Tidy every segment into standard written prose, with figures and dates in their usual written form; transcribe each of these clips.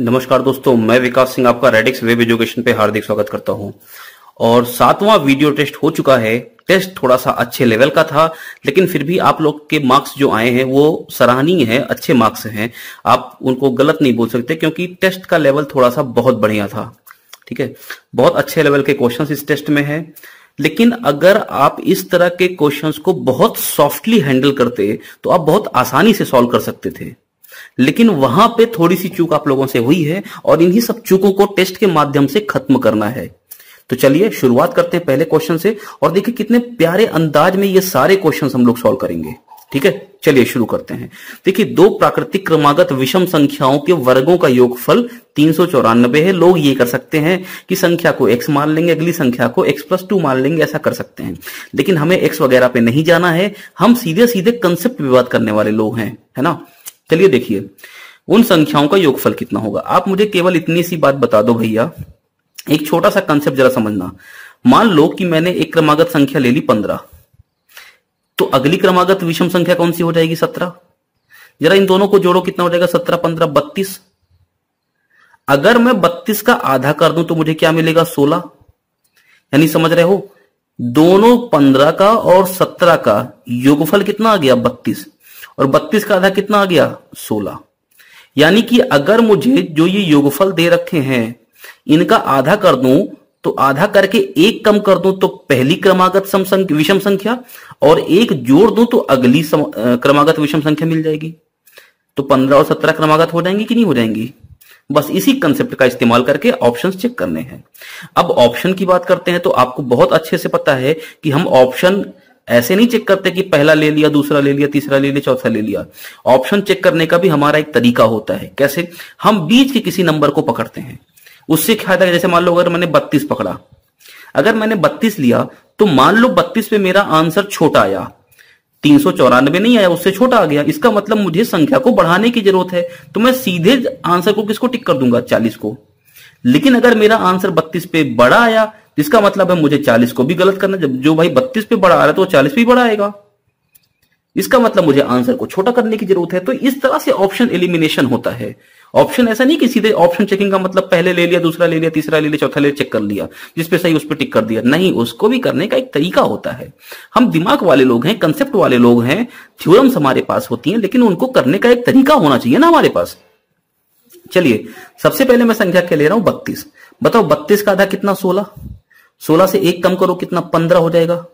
नमस्कार दोस्तों, मैं विकास सिंह आपका रेडिक्स वेब एजुकेशन पे हार्दिक स्वागत करता हूं। और 7वां वीडियो टेस्ट हो चुका है। टेस्ट थोड़ा सा अच्छे लेवल का था, लेकिन फिर भी आप लोग के मार्क्स जो आए हैं वो सराहनीय है, अच्छे मार्क्स हैं। आप उनको गलत नहीं बोल सकते, क्योंकि टेस्ट का लेवल थोड़ा सा बहुत बढ़िया था। ठीक है, बहुत अच्छे लेवल के क्वेश्चंस इस टेस्ट में है। लेकिन अगर आप इस तरह के क्वेश्चंस को बहुत सॉफ्टली हैंडल करते तो आप बहुत आसानी से सॉल्व कर सकते थे। लेकिन वहां पे थोड़ी सी चूक आप लोगों से हुई है, और इन्हीं सब चूकों को टेस्ट के माध्यम से खत्म करना है। तो चलिए शुरुआत करते हैं पहले क्वेश्चन से, और देखिए कितने प्यारे अंदाज में ये सारे क्वेश्चन हम लोग सॉल्व करेंगे। ठीक है, चलिए शुरू करते हैं। देखिए, दो प्राकृतिक क्रमागत विषम संख्याओं के वर्गों का योगफल 394 है। लोग ये कर सकते हैं कि संख्या को x मान लेंगे, अगली संख्या को x+2 मान लेंगे, ऐसा कर सकते हैं। लेकिन हमें x वगैरह पे नहीं जाना है, हम सीधे सीधे कंसेप्ट पे बात करने वाले लोग हैं, है ना। चलिए देखिए, उन संख्याओं का योगफल कितना होगा। आप मुझे केवल इतनी सी बात बता दो भैया, एक छोटा सा कंसेप्ट जरा समझना। मान लो कि मैंने एक क्रमागत संख्या ले ली 15, तो अगली क्रमागत विषम संख्या कौन सी हो जाएगी? 17। जरा इन दोनों को जोड़ो, कितना हो जाएगा? 17 15 32। अगर मैं 32 का आधा कर दूं तो मुझे क्या मिलेगा? 16। यानी समझ रहे हो, दोनों 15 का और 17 का योगफल कितना आ गया? 32। और 32 का आधा कितना आ गया? 16। यानी कि अगर मुझे जो ये योगफल दे रखे हैं इनका आधा कर दूं, तो आधा करके एक कम कर दूं तो पहली क्रमागत विषम संख्या, और एक जोड़ दूं तो अगली क्रमागत विषम संख्या मिल जाएगी। तो 15 और 17 क्रमागत हो जाएंगी कि नहीं हो जाएंगी? बस इसी कंसेप्ट का इस्तेमाल करके ऑप्शंस चेक करने हैं। अब ऑप्शन की बात करते हैं, तो आपको बहुत अच्छे से पता है कि हम ऑप्शन ऐसे नहीं चेक करते कि पहला ले लिया, दूसरा ले लिया, तीसरा ले लिया, चौथा ले लिया। ऑप्शन चेक करने का भी हमारा एक तरीका होता है। कैसे? हम बीच के किसी नंबर को पकड़ते हैं, उससे क्या फायदा है। जैसे मान लो अगर मैंने 32 पकड़ा, अगर मैंने 32 लिया तो मान लो 32 पे मेरा आंसर छोटा आया, 394 नहीं आया, उससे छोटा आ गया। इसका मतलब मुझे संख्या को बढ़ाने की जरूरत है, तो मैं सीधे आंसर को किसको टिक कर दूंगा? 40 को। लेकिन अगर मेरा आंसर 32 पे बड़ा आया, जिसका मतलब है मुझे 40 को भी गलत करना। जब जो भाई 32 पे बड़ा आ रहा है तो 40 पे बड़ा आएगा, इसका मतलब मुझे आंसर को छोटा करने की जरूरत है। तो इस तरह से ऑप्शन एलिमिनेशन होता है। ऑप्शन ऐसा नहीं कि सीधे ऑप्शन चेकिंग का मतलब पहले ले लिया, दूसरा ले लिया, तीसरा ले लिया, चौथा ले लिया, चेक कर लिया, जिस पे सही उस पे टिक कर दिया। नहीं, उसको भी करने का एक तरीका होता है। हम दिमाग वाले लोग हैं, कंसेप्ट वाले लोग हैं, थ्योरम्स हमारे पास होती हैं, लेकिन उनको करने का एक तरीका होना चाहिए ना हमारे पास। चलिए, सबसे पहले मैं संख्या क्या ले रहा हूं? 32। बताओ 32 का आधा कितना? 16। 16 से एक कम करो, कितना? 15 हो जाएगा।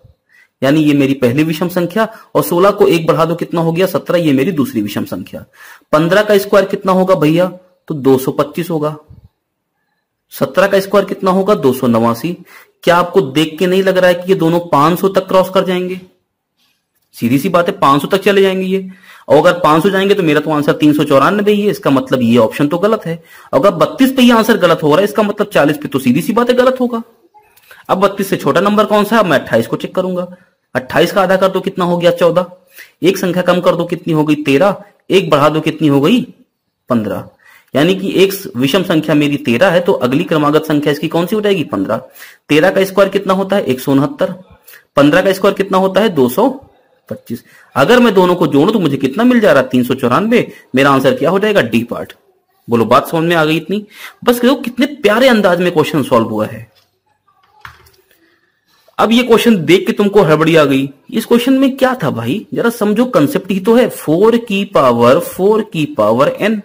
यानी ये मेरी पहली विषम संख्या, और 16 को एक बढ़ा दो, कितना हो गया? 17। ये मेरी दूसरी विषम संख्या। 15 का स्क्वायर कितना होगा भैया? तो 225 होगा। 17 का स्क्वायर कितना होगा? 289। क्या आपको देख के नहीं लग रहा है कि ये दोनों 500 तक क्रॉस कर जाएंगे? सीधी सी बात है, 500 तक चले जाएंगे ये। और अगर 500 जाएंगे तो मेरा तो आंसर 394 ही है। इसका मतलब ये ऑप्शन तो गलत है। अगर 32 पे ये आंसर गलत हो रहा है, इसका मतलब 40 पे तो सीधी सी बात है गलत होगा। अब 32 से छोटा नंबर कौन सा है? मैं 28 को चेक करूंगा। 28 का आधा कर दो, कितना हो गया? 14। एक संख्या कम कर दो, कितनी हो गई? 13। एक बढ़ा दो, कितनी हो गई? 15। यानी कि एक विषम संख्या मेरी 13 है, तो अगली क्रमागत संख्या इसकी कौन सी हो जाएगी? 15। 13 का स्क्वायर कितना होता है? 169। 15 का स्क्वायर कितना होता है? 225। अगर मैं दोनों को जोड़ूं तो मुझे कितना मिल जा रहा है? 394। मेरा आंसर क्या हो जाएगा? D part. बोलो, बात समझ में आ गई इतनी? बस देखो कितने प्यारे अंदाज में क्वेश्चन सॉल्व हुआ है। अब ये क्वेश्चन देख के तुमको हड़बड़ी आ गई, इस क्वेश्चन में क्या था भाई? जरा समझो, कंसेप्ट ही तो है। 4 की पावर n,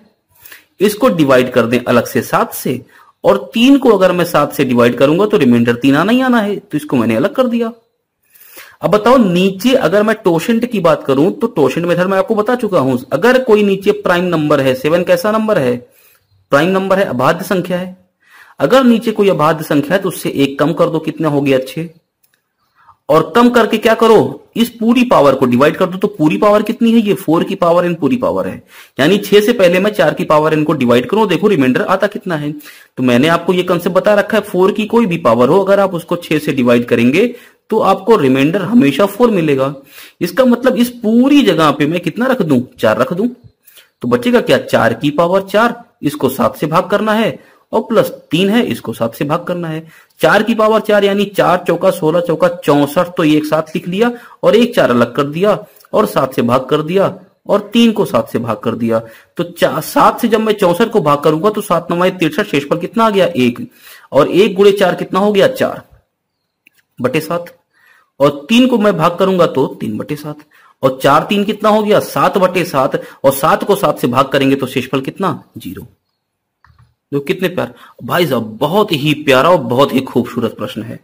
इसको डिवाइड कर दें अलग से 7 से, और 3 को अगर मैं 7 से डिवाइड करूंगा तो रिमाइंडर 3 आना ही आना है, तो इसको मैंने अलग कर दिया। अब बताओ, नीचे अगर मैं टोशेंट की बात करूं तो टोशेंट मेथड मैं आपको बता चुका हूं। अगर कोई नीचे प्राइम नंबर है, 7 कैसा नंबर है? प्राइम नंबर है, अभाज्य संख्या है। अगर नीचे कोई अभाज्य संख्या है तो उससे एक कम कर दो, कितना हो गया? 6। और कम करके क्या करो? इस पूरी पावर को डिवाइड कर दो, तो पूरी पावर कितनी है? ये 4 की पावर n पूरी पावर है। यानी 6 से पहले मैं 4 की पावर n को डिवाइड करूं, देखो रिमाइंडर आता कितना है। तो मैंने आपको ये कंसेप्ट बता रखा है, 4 की कोई भी पावर हो, अगर आप उसको 6 से डिवाइड करेंगे तो आपको रिमाइंडर हमेशा 4 मिलेगा। इसका मतलब इस पूरी जगह पे मैं कितना रख दूं? 4 रख दूं, तो बचेगा क्या? 4 की पावर 4, इसको 7 से भाग करना है, और प्लस 3 है, इसको 7 से भाग करना है। 4 की पावर 4 यानी 4 चौका 16 चौका 64, तो एक साथ लिख लिया और एक 4 अलग कर दिया और 7 से भाग कर दिया और 3 को 7 से भाग कर दिया। तो 7 से जब मैं 64 को भाग करूंगा तो 7 9 63, शेषफल कितना आ गया 1, और 1 गुणे 4 कितना हो गया 4/7, और 3 को मैं भाग करूंगा तो 3/7, और 4 3 कितना हो गया 7/7, और 7 को 7 से भाग करेंगे तो शेषफल कितना 0। जो कितने प्यार भाई साहब, बहुत ही प्यारा और बहुत ही खूबसूरत प्रश्न है।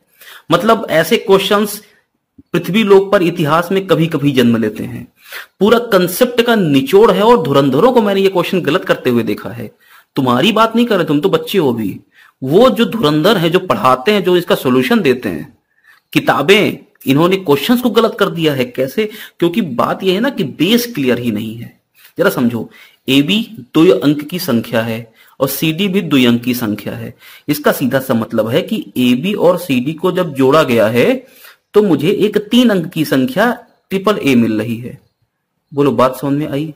मतलब ऐसे क्वेश्चंस पृथ्वी लोक पर इतिहास में कभी कभी जन्म लेते हैं। पूरा कंसेप्ट का निचोड़ है, और धुरंधरों को मैंने ये क्वेश्चन गलत करते हुए देखा है। तुम्हारी बात नहीं कर रहे, तुम तो बच्चे हो भी। वो जो धुरंधर है, जो पढ़ाते हैं, जो इसका सोल्यूशन देते हैं, किताबें, इन्होंने क्वेश्चंस को गलत कर दिया है। कैसे? क्योंकि बात यह है ना कि बेस क्लियर ही नहीं है। जरा समझो, ए बी 2 अंक की संख्या है और सी डी भी 2 अंक की संख्या है। इसका सीधा सा मतलब है कि ए बी और सी डी को जब जोड़ा गया है तो मुझे एक 3 अंक की संख्या ट्रिपल ए मिल रही है। बोलो, बात समझ में आई?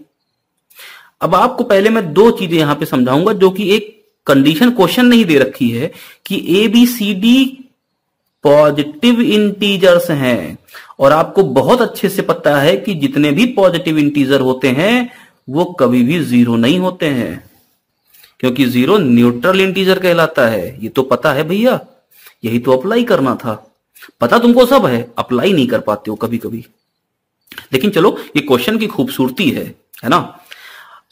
अब आपको पहले मैं 2 चीजें यहां पे समझाऊंगा, जो कि एक कंडीशन क्वेश्चन नहीं दे रखी है कि A B C D positive integers हैं, और आपको बहुत अच्छे से पता है कि जितने भी पॉजिटिव इंटीजर होते हैं वो कभी भी 0 नहीं होते हैं, क्योंकि 0 न्यूट्रल इंटीजर कहलाता है। ये तो पता है भैया, यही तो अप्लाई करना था। पता तुमको सब है, अप्लाई नहीं कर पाते हो कभी कभी। लेकिन चलो, ये क्वेश्चन की खूबसूरती है ना।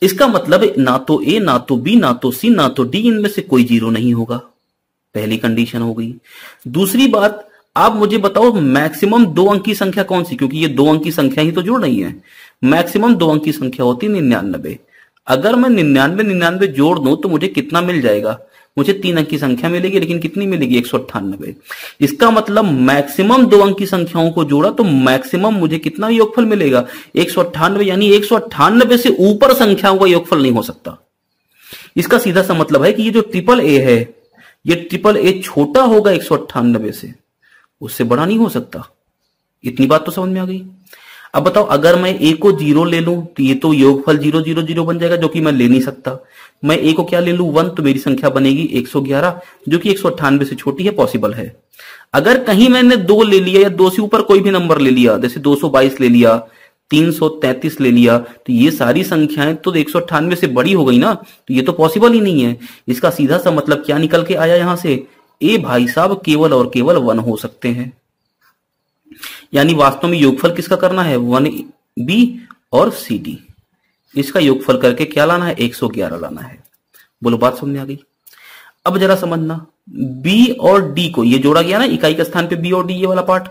इसका मतलब ना तो ए, ना तो बी, ना तो सी, ना तो डी, इनमें से कोई 0 नहीं होगा। पहली कंडीशन हो गई। दूसरी बात, आप मुझे बताओ मैक्सिमम 2 अंक की संख्या कौन सी, क्योंकि ये 2 अंक की संख्या ही तो जुड़ रही है। मैक्सिमम 2 अंक की संख्या होती है 99। अगर मैं 99 जोड़ दूं तो मुझे कितना मिल जाएगा? मुझे 3 अंक की संख्या मिलेगी, लेकिन कितनी मिलेगी? 198। इसका मतलब मैक्सिमम 2 अंक की संख्याओं को जोड़ा तो मैक्सिमम मुझे कितना योगफल मिलेगा? 198, यानी 198 से ऊपर संख्याओं का योगफल नहीं हो सकता। इसका सीधा सा मतलब है कि ये जो ट्रिपल ए है, ये ट्रिपल ए छोटा होगा 198 से, उससे बड़ा नहीं हो सकता। इतनी बात तो समझ में आ गई। अब बताओ, अगर मैं ए को 0 ले लूं तो ये तो योगफल 0 0 0 बन जाएगा, जो कि मैं ले नहीं सकता। मैं ए को क्या ले लूं 1, तो मेरी संख्या बनेगी 111, जो कि 198 से छोटी है, पॉसिबल है। अगर कहीं मैंने 2 ले लिया या 2 से ऊपर कोई भी नंबर ले लिया, जैसे 222 ले लिया, 333 ले लिया, तो ये सारी संख्याएं तो 198 से बड़ी हो गई ना, तो ये तो पॉसिबल ही नहीं है। इसका सीधा सा मतलब क्या निकल के आया यहां से? ए भाई साहब केवल और केवल 1 हो सकते हैं। यानी वास्तव में योगफल किसका करना है? 1b और सी डी, इसका योगफल करके क्या लाना है? 111 लाना है। बोलो, बात समझ में आ गई? अब जरा समझना, b और d को ये जोड़ा गया ना इकाई के स्थान पे, b और d ये वाला पार्ट,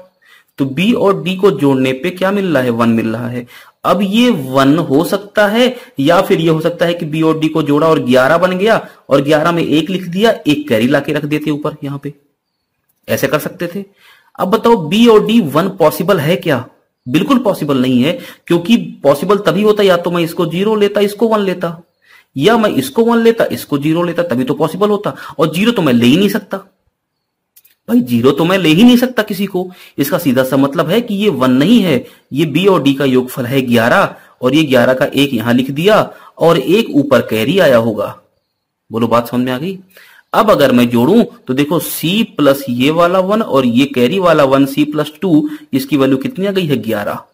तो b और d को जोड़ने पे क्या मिल रहा है? 1 मिल रहा है। अब ये 1 हो सकता है, या फिर ये हो सकता है कि b और d को जोड़ा और 11 बन गया, और 11 में 1 लिख दिया, एक कैरी लाके रख देते ऊपर यहां पे, ऐसे कर सकते थे। अब बताओ, b और d 1 पॉसिबल है क्या? बिल्कुल पॉसिबल नहीं है, क्योंकि पॉसिबल तभी होता या तो मैं इसको 0 लेता, इसको 1 लेता, या मैं इसको 1 लेता, इसको 0 लेता, तभी तो पॉसिबल होता। और 0 तो मैं ले ही नहीं सकता भाई, 0 तो मैं ले ही नहीं सकता किसी को। इसका सीधा सा मतलब है कि ये 1 नहीं है, ये b और d का योगफल है 11, और ये 11 का 1 यहां लिख दिया और 1 ऊपर कैरी आया होगा। बोलो, बात समझ में आ गई? अब अगर मैं जोड़ूं तो देखो, c प्लस ये वाला 1 और ये कैरी वाला 1, c प्लस 2, इसकी वैल्यू कितनी आ गई है? 11।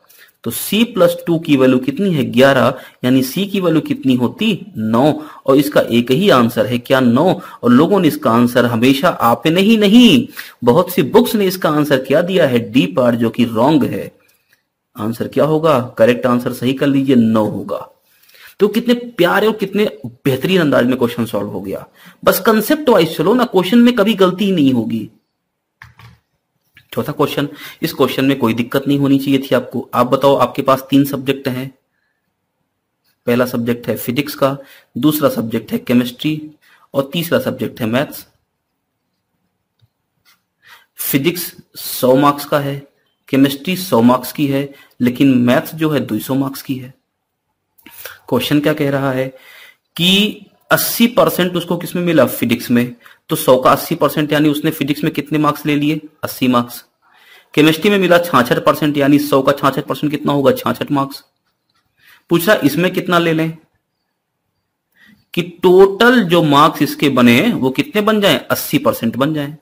तो c प्लस 2 की वैल्यू कितनी है? 11, यानी c की वैल्यू कितनी होती? 9। और इसका एक ही आंसर है, क्या? 9। और लोगों ने इसका आंसर हमेशा आपने ही नहीं, बहुत सी बुक्स ने इसका आंसर क्या दिया है? डी पार्ट, जो कि रॉन्ग है। आंसर क्या होगा? करेक्ट आंसर सही कर लीजिए, 9 होगा। तो कितने प्यारे और कितने बेहतरीन अंदाज में क्वेश्चन सॉल्व हो गया। बस कंसेप्ट वाइज चलो ना, क्वेश्चन में कभी गलती ही नहीं होगी। चौथा क्वेश्चन, इस क्वेश्चन में कोई दिक्कत नहीं होनी चाहिए थी आपको। आप बताओ, आपके पास 3 सब्जेक्ट हैं। पहला सब्जेक्ट है फिजिक्स का, दूसरा सब्जेक्ट है केमिस्ट्री, और तीसरा सब्जेक्ट है मैथ्स। फिजिक्स 100 मार्क्स का है, केमिस्ट्री 100 मार्क्स की है, लेकिन मैथ्स जो है 200 मार्क्स की है। क्वेश्चन क्या कह रहा है कि 80% उसको किसमें मिला? फिजिक्स में। तो 100 का 80%, यानी उसने फिजिक्स में कितने मार्क्स ले लिए? 80 मार्क्स। केमिस्ट्री में मिला 66%, यानी 100 का 66% कितना होगा? 66 मार्क्स। पूछा इसमें कितना ले लें? कि टोटल जो मार्क्स इसके बने वो कितने बन जाएं, 80% बन जाएं।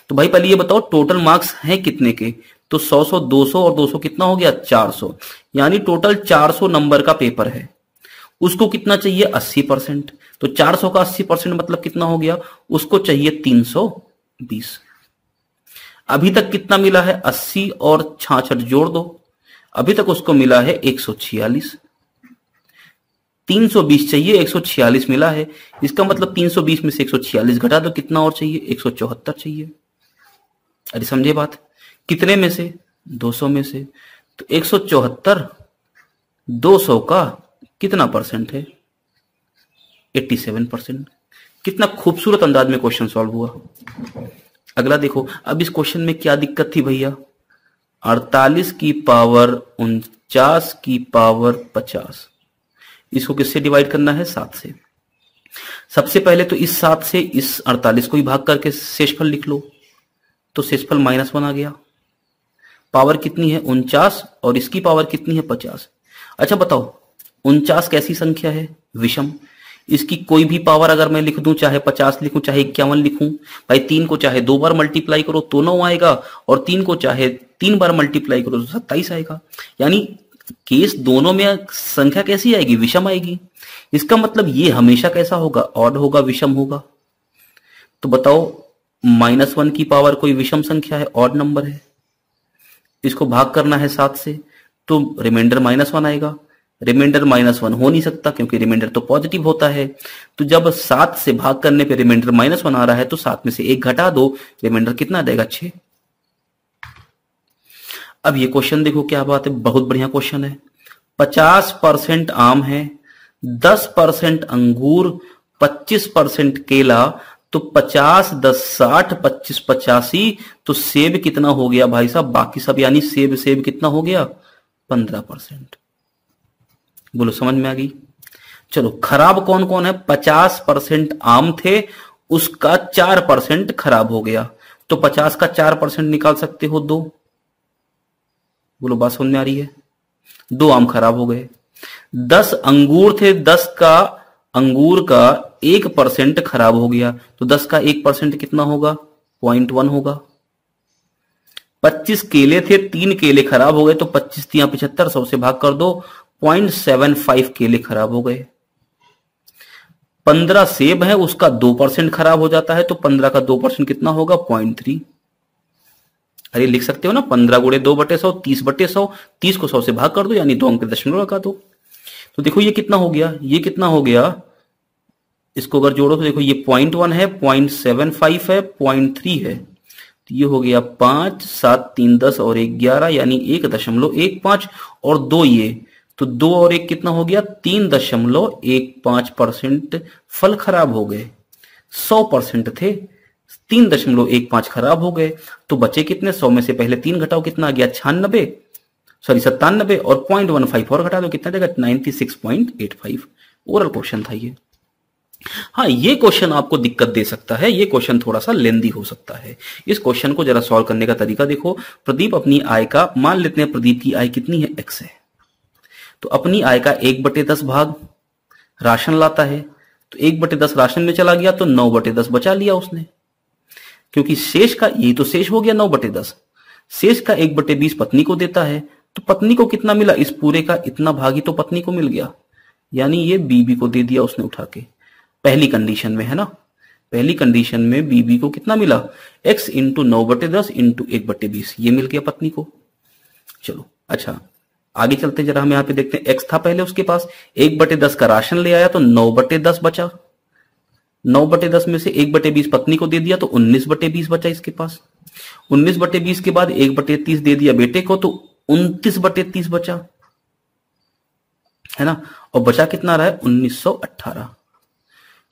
तो भाई पहले ये बताओ टोटल मार्क्स हैं कितने के, तो 100 200 और 200 कितना हो गया, 400, यानी टोटल 400 नंबर का पेपर है। उसको कितना चाहिए, 80%। तो 400 का 80% मतलब कितना हो गया, उसको चाहिए 320। अभी तक कितना मिला है, 80 और 66 जोड़ दो, अभी तक उसको मिला है 146। 320 चाहिए, 146 मिला है, इसका मतलब 320 में से 146 घटा दो, कितना और चाहिए, 174 चाहिए। अरे समझे बात, कितने में से, 200 में से। तो 174 200 का कितना परसेंट है, 87%। कितना खूबसूरत अंदाज में क्वेश्चन सॉल्व हुआ। अगला देखो, अब इस क्वेश्चन में क्या दिक्कत थी भैया, 48 की पावर 49 की पावर 50, इसको किससे डिवाइड करना है, 7 से। सबसे पहले तो इस 7 से इस 48 को ही भाग करके शेषफल लिख लो, तो शेषफल -1 आ गया। पावर कितनी है, 49, और इसकी पावर कितनी है, 50। अच्छा बताओ 49 कैसी संख्या है, विषम। इसकी कोई भी पावर अगर मैं लिख दूं, चाहे 50 लिखूं चाहे 51 लिखूं, भाई 3 को चाहे 2 बार मल्टीप्लाई करो तो 9 आएगा, और 3 को चाहे 3 बार मल्टीप्लाई करो तो 27 आएगा। यानी केस दोनों में संख्या कैसी आएगी, विषम आएगी। इसका मतलब ये हमेशा कैसा होगा, ऑड होगा, विषम होगा। तो बताओ -1 की पावर कोई विषम संख्या है, ऑड नंबर है, इसको भाग करना है 7 से, तो रिमाइंडर -1 आएगा। रिमाइंडर -1 हो नहीं सकता क्योंकि रिमाइंडर तो पॉजिटिव होता है। तो जब 7 से भाग करने पे रिमाइंडर -1 आ रहा है, तो 7 में से 1 घटा दो, रिमाइंडर कितना देगा, 6। अब ये क्वेश्चन देखो क्या बात है, बहुत बढ़िया क्वेश्चन है। 50% आम है, 10% अंगूर, 25% केला, तो 50 10 60 25 85, तो सेब कितना हो गया भाई साहब, बाकी सब यानी सेब कितना हो गया, 15%। बोलो समझ में आ गई। चलो खराब कौन कौन है, 50% आम थे, उसका 4% खराब हो गया, तो 50 का 4% निकाल सकते हो, 2। बोलो बात समझ में आ रही है, 2 आम खराब हो गए। 10 अंगूर थे, 10 का अंगूर का 1% खराब हो गया, तो 10 का 1% कितना होगा, 0.1 होगा। 25 केले थे, 3 केले खराब हो गए, तो 25 3 75, 100 से भाग कर दो, 0.75 केले खराब हो गए। 15 सेब है, उसका 2% खराब हो जाता है, तो 15 का 2% कितना होगा, 0.3। अरे लिख सकते हो ना, 15 गुणे 2/100, 30/100, 30 को 100 से भाग कर दो, यानी 2 अंक दशमलव लगा दो। तो देखो ये कितना हो गया, ये कितना हो गया, इसको अगर जोड़ो तो देखो ये 0.1 है, 0.75 है, 0.3 है, तो ये हो गया 5 7 3 10 और 1 11, यानी 1.15 और 2 ये, तो 2 और 1 कितना हो गया, 3.15% फल खराब हो गए। 100% थे, 3.15 खराब हो गए, तो बचे कितने, 100 में से पहले 3 घटाओ, कितना आ गया, 97 और 0.15 और घटा दो, कितना देगा, 96.85। ओरल क्वेश्चन था ये। हाँ ये क्वेश्चन आपको दिक्कत दे सकता है, ये क्वेश्चन थोड़ा सा लेंदी हो सकता है। इस क्वेश्चन को जरा सॉल्व करने का तरीका देखो। प्रदीप अपनी आय का, मान लेते हैं प्रदीप की आय कितनी है, x है, तो अपनी आय का 1/10 भाग राशन लाता है, तो 1/10 राशन में चला गया, तो 9/10 बचा लिया उसने, क्योंकि शेष का, ये तो शेष हो गया 9/10, शेष का 1/20 पत्नी को देता है, तो पत्नी को कितना मिला, इस पूरे का इतना भाग ही तो पत्नी को मिल गया, यानी ये बीबी को दे दिया उसने उठा के। पहली कंडीशन में है ना, पहली कंडीशन में बीबी को कितना मिला, x इंटू 9/10 इंटू 1/20, ये मिल गया पत्नी को। चलो अच्छा आगे चलते, जरा हम यहाँ पे देखते हैं, x था पहले उसके पास, 1/10 का राशन ले आया, तो 9/10 बचा, 9/10 में से 1/20 पत्नी को दे दिया, तो 19/20 बचा इसके पास। 19/20 के बाद 1/30 दे दिया बेटे को, तो 29/30 बचा, है ना, और बचा कितना रहा है, 1918।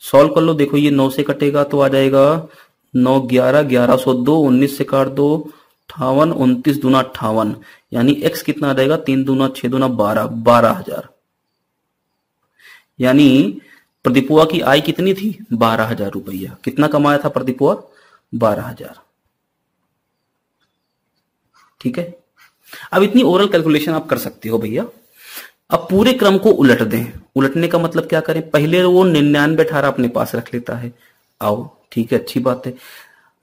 सॉल्व कर लो, देखो ये 9 से कटेगा तो आ जाएगा 9 11 1102, 19 से काट दो 58, 29 दूना 58, यानी x कितना आ जाएगा, 3 दूना 6 दूना 12, 12,000। यानी प्रदीपुआ की आय कितनी थी, 12,000 रुपया। कितना कमाया था प्रदीपुआ, 12,000। ठीक है, अब इतनी ओरल कैलकुलेशन आप कर सकते हो भैया। अब पूरे क्रम को उलट दें, उलटने का मतलब क्या करें, पहले वो 99,18 अपने पास रख लेता है। आओ ठीक है, अच्छी बात है।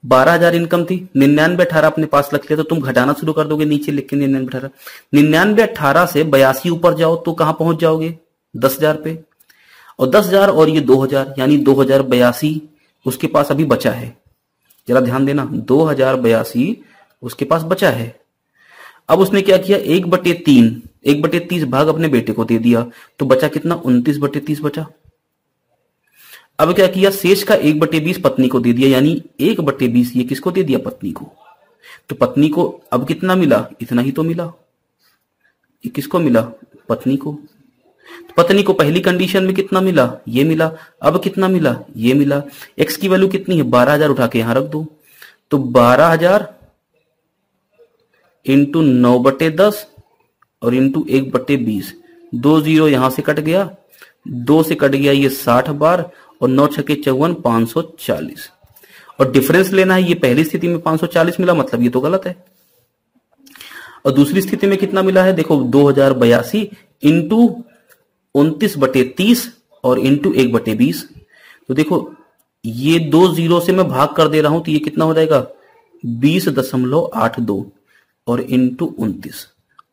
12,000 इनकम थी, 99,18 अपने पास रख लिया, तो तुम घटाना शुरू कर दोगे नीचे लिख के 99,18। 99,18 से 82 ऊपर जाओ तो कहां पहुंच जाओगे, 10,000 पे। और 10,000 और ये 2,000 यानी 2,082 उसके पास अभी बचा है। जरा ध्यान देना, 2,082 उसके पास बचा है। अब उसने क्या किया, 1/3 1/30 भाग अपने बेटे को दे दिया, तो बचा कितना, 29/30 बचा। अब क्या किया, शेष का 1/20 पत्नी को दे दिया, यानी 1/20 ये किसको दे दिया, पत्नी को। तो पत्नी को अब कितना मिला, इतना ही तो मिला। ये किसको मिला, पत्नी को। तो पत्नी को पहली कंडीशन में कितना मिला, ये मिला। अब कितना मिला, ये मिला। एक्स की वैल्यू कितनी है, 12,000 उठा के यहां रख दो। तो 12,000 इंटू 9/10 और इंटू 1/20, 2 0 यहां से कट गया, 2 से कट गया ये 60 बार, और 9 छके 54, 540। और डिफरेंस लेना है, ये पहली स्थिति में 540 मिला, मतलब ये तो गलत है। और दूसरी स्थिति में कितना मिला है, देखो 2,082 इंटू 29/30 और इंटू 1/20। तो देखो ये 2 0 से मैं भाग कर दे रहा हूं, तो ये कितना हो जाएगा, 20.82 और इंटू 29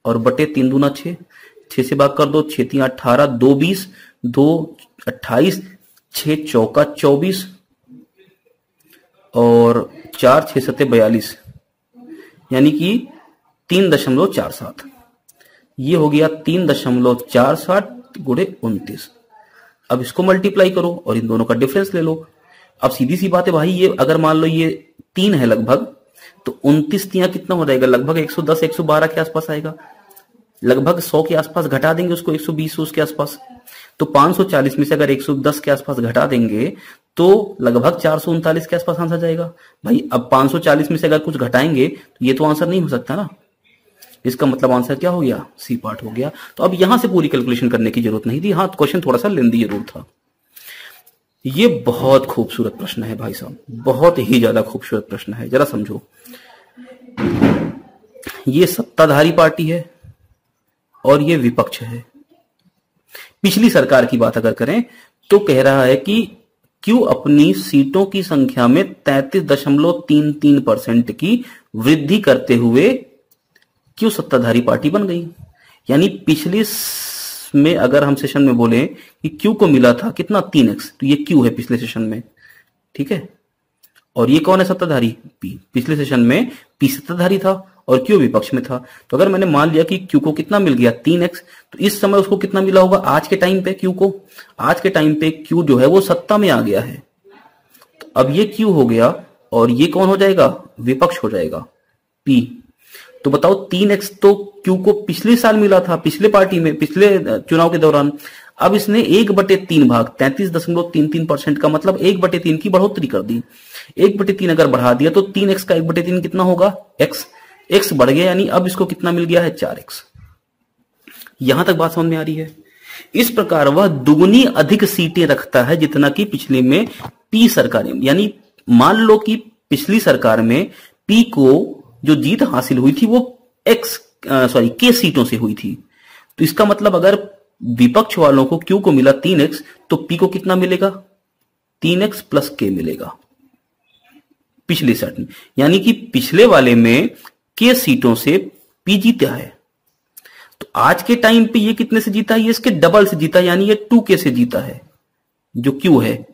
और बटे 3 दूना 6, 6 से भाग कर दो, 6 3 18, 2 20, 2 28, 6 चौका 24 और 4 6 7 42, यानी कि 3.47। ये हो गया 3.47 गुणे 29। अब इसको मल्टीप्लाई करो और इन दोनों का डिफरेंस ले लो। अब सीधी सी बात है भाई, ये अगर मान लो ये 3 है लगभग, तो 29 तिया कितना हो जाएगा, लगभग 110 112 के आसपास आएगा। लगभग 100 के आसपास घटा देंगे उसको, 120 उसके आसपास। तो 540 में से अगर 110 के आसपास घटा देंगे तो लगभग 439 के आसपास आंसर जाएगा। भाई अब 540 में से अगर कुछ घटाएंगे तो ये तो आंसर नहीं हो सकता ना। इसका मतलब आंसर क्या हो गया, सी पार्ट हो गया। तो अब यहां से पूरी कैलकुलेशन करने की जरूरत नहीं थी। हाँ, क्वेश्चन थोड़ा सा लेंदी जरूर था। ये बहुत खूबसूरत प्रश्न है भाई साहब, बहुत ही ज्यादा खूबसूरत प्रश्न है। जरा समझो, ये सत्ताधारी पार्टी है और ये विपक्ष है। पिछली सरकार की बात अगर करें तो कह रहा है कि क्यों अपनी सीटों की संख्या में 33.33% की वृद्धि करते हुए क्यों सत्ताधारी पार्टी बन गई। यानी पिछले में अगर हम सेशन में बोले कि क्यू को मिला था कितना 3x, तो ये क्यू है पिछले सेशन में, ठीक है। और ये कौन है सत्ताधारी, पी। पिछले सेशन में पी सत्ताधारी था और क्यू विपक्ष में था। तो अगर मैंने मान लिया कि क्यू को कितना मिल गया 3x, तो इस समय उसको कितना मिला होगा आज के टाइम पे, क्यू को आज के टाइम पे क्यू जो है वो सत्ता में आ गया है। तो अब ये क्यू हो गया और ये कौन हो जाएगा, विपक्ष हो जाएगा, पी। तो बताओ 3x तो क्यू को पिछले साल मिला था, पिछले पार्टी में, पिछले चुनाव के दौरान। अब इसने 1/3 भाग 33.33% का मतलब 1/3 की बढ़ोतरी कर दी। 1/3 अगर बढ़ा दिया तो 3x का 1/3 कितना होगा, x बढ़ गया, यानी अब इसको कितना मिल गया है 4x। यहां तक बात समझ में आ रही है। इस प्रकार वह दुगनी अधिक सीटें रखता है जितना कि पिछले में पी सरकार, यानी मान लो कि पिछली सरकार में पी को जो जीत हासिल हुई थी वो के सीटों से हुई थी। तो इसका मतलब अगर विपक्ष वालों को क्यू को मिला 3x, तो पी को कितना मिलेगा, 3x प्लस के मिलेगा पिछले सेट में। यानी कि पिछले वाले में के सीटों से पी जीता है। तो आज के टाइम पे ये कितने से जीता है, ये इसके डबल से जीता है, यानी ये 2k से जीता है जो क्यू है।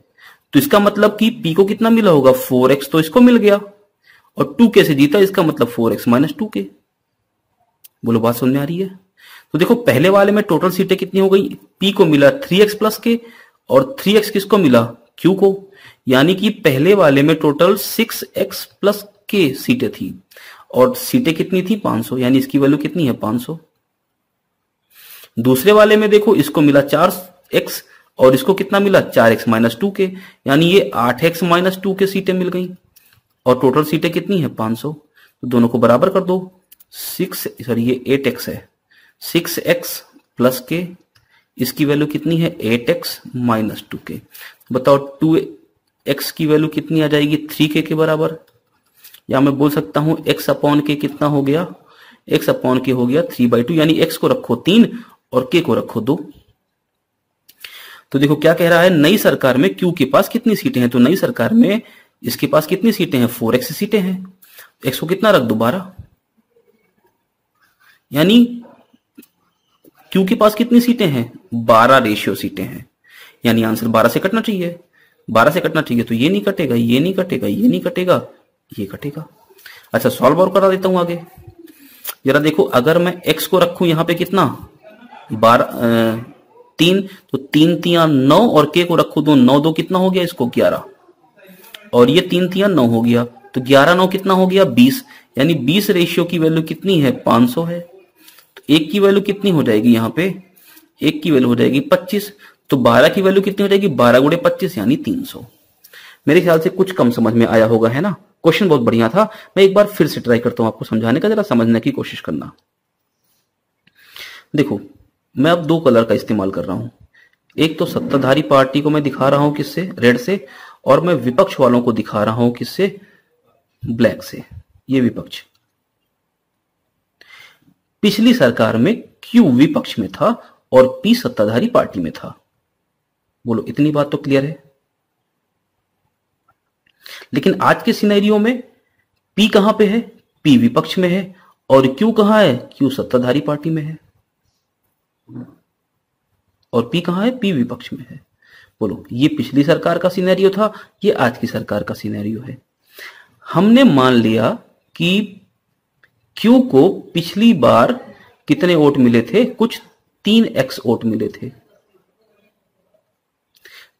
तो इसका मतलब कि पी को कितना मिला होगा 4x, तो इसको मिल गया, और 2k से जीता, इसका मतलब 4x माइनस 2k। बोलो बात समझ में आ रही है। तो देखो पहले वाले में टोटल सीटें कितनी हो गई, पी को मिला 3x प्लस के, और 3x किसको मिला, क्यू को। यानी कि पहले वाले में टोटल 6x प्लस के सीटें थी, और सीटें कितनी थी 500, यानी इसकी वैल्यू कितनी है 500। दूसरे वाले में देखो इसको मिला 4x और इसको कितना मिला 4x माइनस 2k, यानी ये 8x माइनस 2k सीटें मिल गई, और टोटल सीटें कितनी है 500। तो दोनों को बराबर कर दो, ये 8x है, 6x प्लस के, इसकी वैल्यू कितनी है 8x माइनस 2k। बताओ 2x की वैल्यू कितनी आ जाएगी 3k के बराबर, या मैं बोल सकता हूं x अपॉन के कितना हो गया, x अपॉन के हो गया 3/2, यानी x को रखो 3 और k को रखो 2। तो देखो क्या कह रहा है, नई सरकार में क्यू के पास कितनी सीटें हैं, तो नई सरकार में इसके पास कितनी सीटें हैं, 4x सीटें हैं। x को कितना रख दो, 12, यानी क्यू के पास कितनी सीटें हैं, 12 रेशियो सीटें हैं, यानी आंसर 12 से कटना चाहिए। 12 से कटना चाहिए तो ये नहीं कटेगा, ये नहीं कटेगा, ये नहीं कटेगा, ये कटेगा। अच्छा सॉल्व और करा देता हूं आगे। जरा देखो, अगर मैं x को रखूं यहां पे कितना 3, तो 3 तिया 9 और k को रखूं तो 9 2 कितना हो गया, इसको 11, और ये 3 तिया 9 हो गया, तो 11 9 कितना हो गया, 20, यानी 20 रेशियो की वैल्यू कितनी है, 500 है। तो एक की वैल्यू कितनी हो जाएगी, यहां पे एक की वैल्यू हो जाएगी 25, तो 12 की वैल्यू कितनी हो जाएगी, 12 गुणे 25 यानी 300। मेरे ख्याल से कुछ कम समझ में आया होगा, है ना। क्वेश्चन बहुत बढ़िया था, मैं एक बार फिर से ट्राई करता हूं आपको समझाने का, जरा समझने की कोशिश करना। देखो मैं अब 2 कलर का इस्तेमाल कर रहा हूं, एक तो सत्ताधारी पार्टी को मैं दिखा रहा हूं किससे, रेड से, और मैं विपक्ष वालों को दिखा रहा हूं किससे, ब्लैक से। ये विपक्ष, पिछली सरकार में क्यू विपक्ष में था और पी सत्ताधारी पार्टी में था। बोलो इतनी बात तो क्लियर है। लेकिन आज के सिनेरियो में पी कहां पे है, पी विपक्ष में है, और क्यू कहां है, क्यू सत्ताधारी पार्टी में है, और पी कहां है, पी विपक्ष में है। बोलो ये पिछली सरकार का सिनेरियो था, ये आज की सरकार का सिनेरियो है। हमने मान लिया कि क्यू को पिछली बार कितने वोट मिले थे, कुछ 3x वोट मिले थे।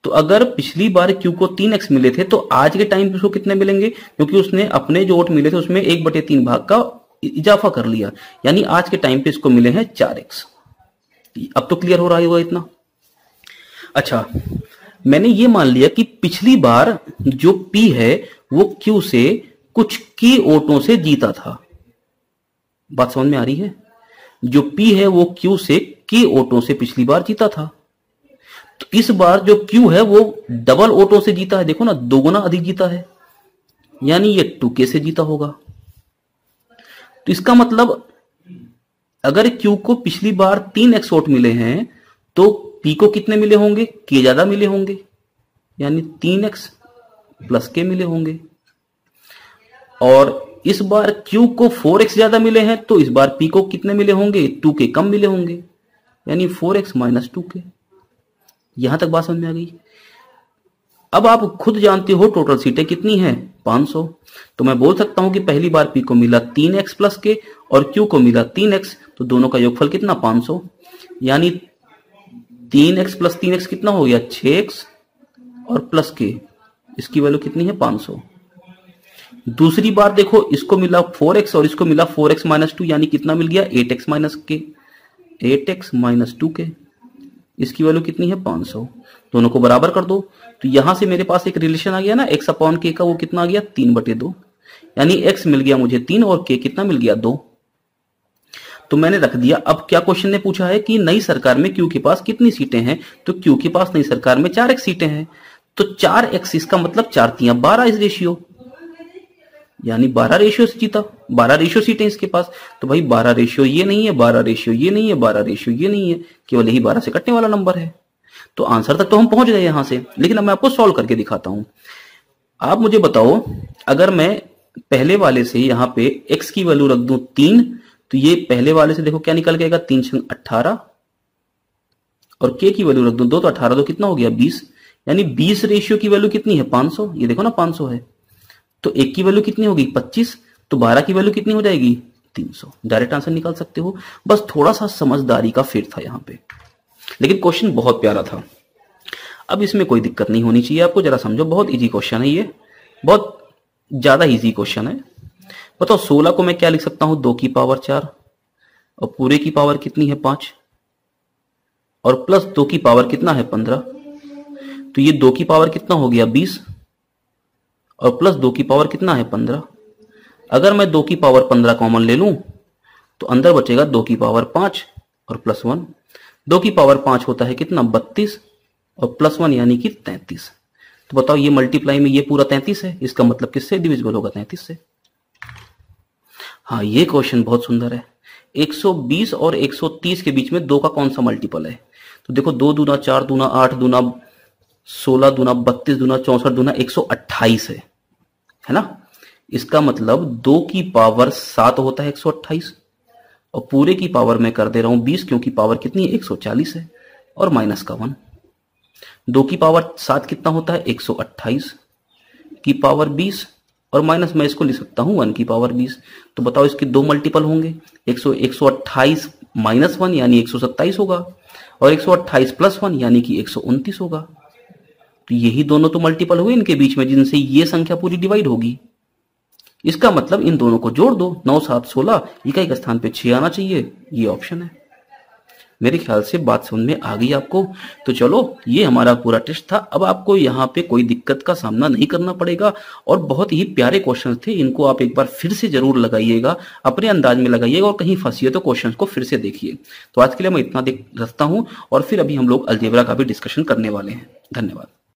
तो अगर पिछली बार क्यू को 3x मिले थे, तो आज के टाइम पे उसको कितने मिलेंगे, क्योंकि उसने अपने जो वोट मिले थे उसमें 1/3 भाग का इजाफा कर लिया, यानी आज के टाइम पे इसको मिले हैं 4x। अब तो क्लियर हो रहा होगा इतना। अच्छा मैंने ये मान लिया कि पिछली बार जो P है वो Q से कुछ की वोटों से जीता था। बात समझ में आ रही है, जो P है वो Q से की वोटों से पिछली बार जीता था। तो इस बार जो Q है वो डबल वोटों से जीता है, देखो ना 2 गुना अधिक जीता है, यानी ये 2K से जीता होगा। तो इसका मतलब अगर Q को पिछली बार 3x वोट मिले हैं तो P को कितने मिले होंगे, K ज्यादा मिले होंगे, यानी 3x प्लस K मिले होंगे। और इस बार Q को 4x ज्यादा मिले हैं तो इस बार P को कितने मिले होंगे, 2K कम मिले होंगे, यानी 4x माइनस 2K। यहां तक बात समझ में आ गई। अब आप खुद जानते हो टोटल सीटें कितनी हैं, 500। तो मैं बोल सकता हूं कि पहली बार P को मिला 3x प्लस K और Q को मिला 3x, तो दोनों का योगफल कितना, 500, यानी 3x प्लस 3x कितना हो गया, 6x, और प्लस K, इसकी वैल्यू कितनी है, 500। दूसरी बार देखो, इसको मिला 4x और इसको मिला 4x माइनस 2, यानी कितना मिल गया, 8x minus K, 8x minus 2K, इसकी वैल्यू कितनी है, 500। दोनों को बराबर कर दो, तो यहां से मेरे पास एक रिलेशन आ गया ना x अपॉन k का, वो कितना आ गया, 3/2, यानी x मिल गया मुझे 3 और k कितना मिल गया, 2। तो मैंने रख दिया। अब क्या क्वेश्चन ने पूछा है कि नई सरकार में क्यू के पास कितनी सीटें हैं, तो क्यू के पास नई सरकार में 4x सीटें हैं, तो 4x इसका मतलब 4 तिया 12 इस रेशियो, यानी 12 रेशियो से जीता, 12 रेशियो सीटें इसके पास। तो भाई 12 रेशियो ये नहीं है, 12 रेशियो ये नहीं है, 12 रेशियो ये नहीं है, केवल यही 12 से कटने वाला नंबर है। तो आंसर तक तो हम पहुंच गए यहां से, लेकिन अब मैं आपको सॉल्व करके दिखाता हूं। आप मुझे बताओ, अगर मैं पहले वाले से यहां पे x की वैल्यू रख दूं 3, तो ये पहले वाले से देखो क्या निकल गएगा, 3 × 18, और k की वैल्यू रख दूं 2, तो 18 तो कितना हो गया, 20, यानी 20 रेशियो की वैल्यू कितनी है, 500। ये देखो ना 500 है, तो 1 की वैल्यू कितनी होगी, 25, तो 12 की वैल्यू कितनी हो जाएगी, 300। डायरेक्ट आंसर निकाल सकते हो। बस थोड़ा सा समझदारी का फेर था यहां पे, लेकिन क्वेश्चन बहुत प्यारा था। अब इसमें कोई दिक्कत नहीं होनी चाहिए आपको, जरा समझो, बहुत इजी क्वेश्चन है ये, बहुत ज्यादा इजी क्वेश्चन है। बताओ 16 को मैं क्या लिख सकता हूं, 2 की पावर 4, और पूरे की पावर कितनी है, 5, और प्लस 2 की पावर कितना है, 15, तो ये 2 की पावर कितना हो गया, 20, और प्लस 2 की पावर कितना है, 15। अगर मैं 2 की पावर 15 कॉमन ले लूं तो अंदर बचेगा 2 की पावर 5 और प्लस 1। 2 की पावर 5 होता है कितना, 32, और प्लस 1 यानी कि 33। तो बताओ ये मल्टीप्लाई में ये पूरा 33 है, इसका मतलब किससे डिविजिबल होगा, 33 से। हाँ ये क्वेश्चन बहुत सुंदर है। 120 और 130 के बीच में 2 का कौन सा मल्टीपल है, तो देखो 2 दूना 4 दूना 8 दूना 16 दूना 32 दूना 64 दूना 128 है ना। इसका मतलब 2 की पावर 7 होता है 128, और पूरे की पावर मैं कर दे रहा हूं 20, क्योंकि पावर कितनी है 140 है, और माइनस का 1। 2 की पावर 7 कितना होता है 128 की पावर 20, और माइनस मैं इसको लिख सकता हूं 1 की पावर 20। तो बताओ इसके दो मल्टीपल होंगे, 128 माइनस 1 यानी 127 होगा, और 128 प्लस 1 यानी कि 129 होगा। तो यही दोनों तो मल्टीपल हुए इनके बीच में, जिनसे ये संख्या पूरी डिवाइड होगी। इसका मतलब इन दोनों को जोड़ दो, 9 7 16, इकाई के स्थान पे 6 आना चाहिए, ये ऑप्शन है। मेरे ख्याल से बात समझ में आ गई आपको। तो चलो, ये हमारा पूरा टेस्ट था। अब आपको यहाँ पे कोई दिक्कत का सामना नहीं करना पड़ेगा, और बहुत ही प्यारे क्वेश्चंस थे। इनको आप एक बार फिर से जरूर लगाइएगा, अपने अंदाज में लगाइएगा, और कहीं फंसिए तो क्वेश्चंस को फिर से देखिए। तो आज के लिए मैं इतना रखता हूँ, और फिर अभी हम लोग अलजेब्रा का भी डिस्कशन करने वाले हैं। धन्यवाद।